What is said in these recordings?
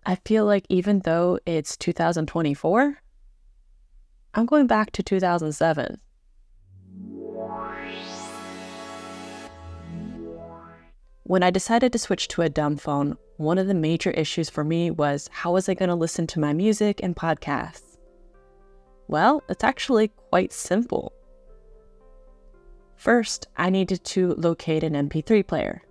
I feel like even though it's 2024, I'm going back to 2007. When I decided to switch to a dumb phone, one of the major issues for me was how was I going to listen to my music and podcasts? Well, it's actually quite simple. First, I needed to locate an MP3 player.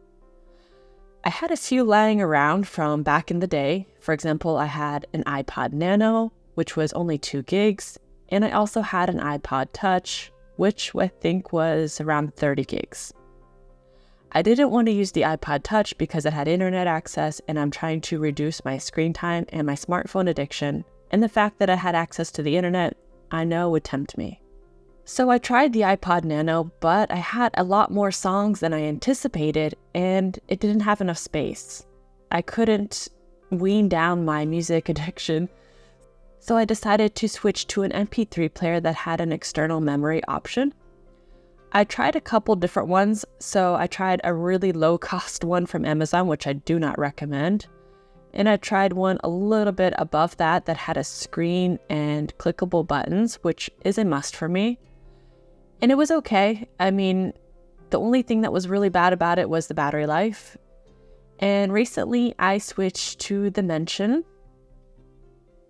I had a few lying around from back in the day. For example, I had an iPod Nano, which was only 2 gigs, and I also had an iPod Touch, which I think was around 30 gigs. I didn't want to use the iPod Touch because it had internet access, and I'm trying to reduce my screen time and my smartphone addiction, and the fact that I had access to the internet, I know would tempt me. So I tried the iPod Nano, but I had a lot more songs than I anticipated, and it didn't have enough space. I couldn't wean down my music addiction, so I decided to switch to an MP3 player that had an external memory option. I tried a couple different ones, so I tried a really low-cost one from Amazon, which I do not recommend, and I tried one a little bit above that had a screen and clickable buttons, which is a must for me. And it was okay. I mean, the only thing that was really bad about it was the battery life. And recently I switched to the Mention.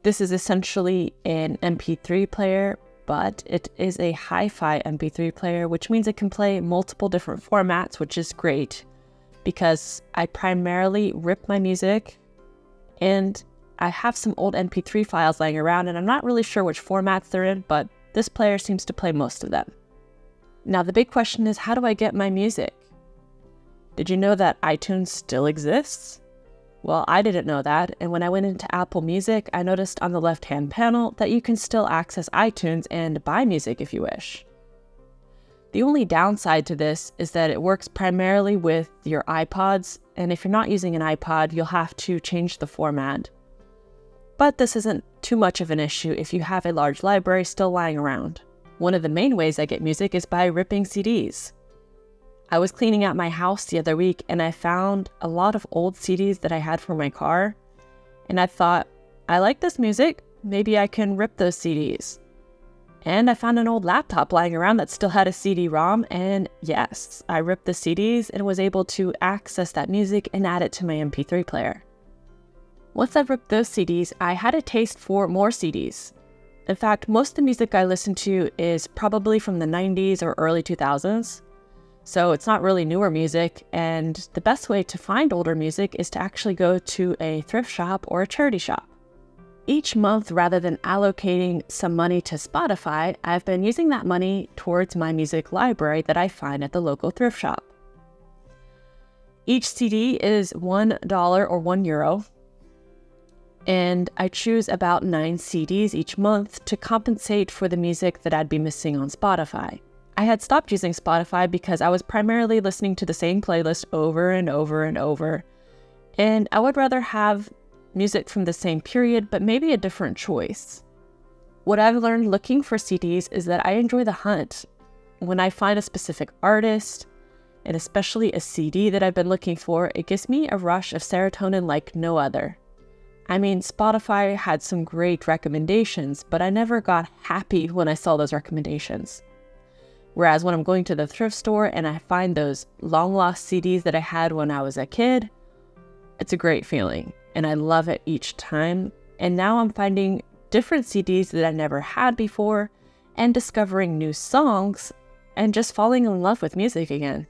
This is essentially an MP3 player, but it is a hi-fi MP3 player, which means it can play multiple different formats, which is great because I primarily rip my music and I have some old MP3 files lying around and I'm not really sure which formats they're in, but this player seems to play most of them. Now, the big question is, how do I get my music? Did you know that iTunes still exists? Well, I didn't know that, and when I went into Apple Music, I noticed on the left-hand panel that you can still access iTunes and buy music if you wish. The only downside to this is that it works primarily with your iPods, and if you're not using an iPod, you'll have to change the format. But this isn't too much of an issue if you have a large library still lying around. One of the main ways I get music is by ripping CDs. I was cleaning out my house the other week and I found a lot of old CDs that I had for my car. And I thought, I like this music, maybe I can rip those CDs. And I found an old laptop lying around that still had a CD-ROM, and yes, I ripped the CDs and was able to access that music and add it to my MP3 player. Once I ripped those CDs, I had a taste for more CDs. In fact, most of the music I listen to is probably from the 90s or early 2000s, so it's not really newer music, and the best way to find older music is to actually go to a thrift shop or a charity shop. Each month, rather than allocating some money to Spotify, I've been using that money towards my music library that I find at the local thrift shop. Each CD is $1 or €1, and I choose about 9 CDs each month to compensate for the music that I'd be missing on Spotify. I had stopped using Spotify because I was primarily listening to the same playlist over and over and over, and I would rather have music from the same period, but maybe a different choice. What I've learned looking for CDs is that I enjoy the hunt. When I find a specific artist, and especially a CD that I've been looking for, it gives me a rush of serotonin like no other. I mean, Spotify had some great recommendations, but I never got happy when I saw those recommendations. Whereas when I'm going to the thrift store and I find those long-lost CDs that I had when I was a kid, it's a great feeling, and I love it each time. And now I'm finding different CDs that I never had before and discovering new songs and just falling in love with music again.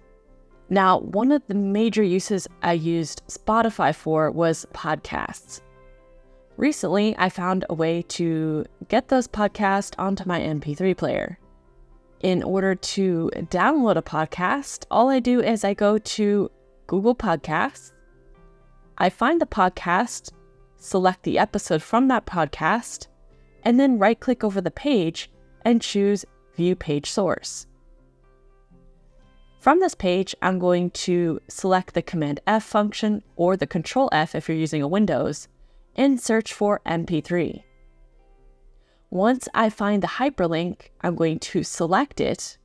Now, one of the major uses I used Spotify for was podcasts. Recently, I found a way to get those podcasts onto my MP3 player. In order to download a podcast, all I do is I go to Google Podcasts, I find the podcast, select the episode from that podcast, and then right-click over the page and choose View Page Source. From this page, I'm going to select the Command F function or the Control F if you're using a Windows, and search for MP3. Once I find the hyperlink, I'm going to select it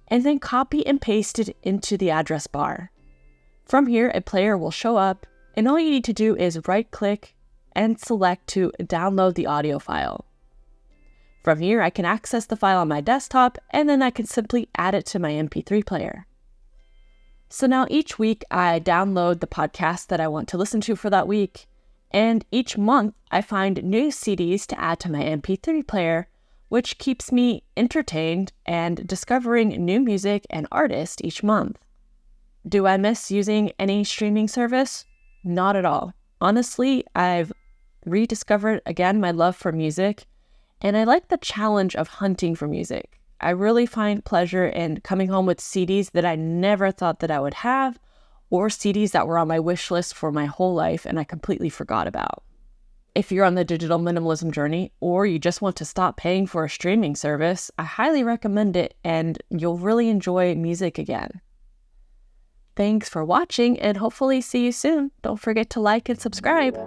and then copy and paste it into the address bar. From here, a player will show up And all you need to do is right-click and select to download the audio file. From here, I can access the file on my desktop, and then I can simply add it to my MP3 player. So now each week, I download the podcast that I want to listen to for that week, and each month, I find new CDs to add to my MP3 player, which keeps me entertained and discovering new music and artists each month. Do I miss using any streaming service? Not at all. Honestly, I've rediscovered again my love for music, and I like the challenge of hunting for music. I really find pleasure in coming home with CDs that I never thought that I would have, or CDs that were on my wish list for my whole life and I completely forgot about. If you're on the digital minimalism journey, or you just want to stop paying for a streaming service, I highly recommend it, and you'll really enjoy music again. Thanks for watching, and hopefully see you soon. Don't forget to like and subscribe.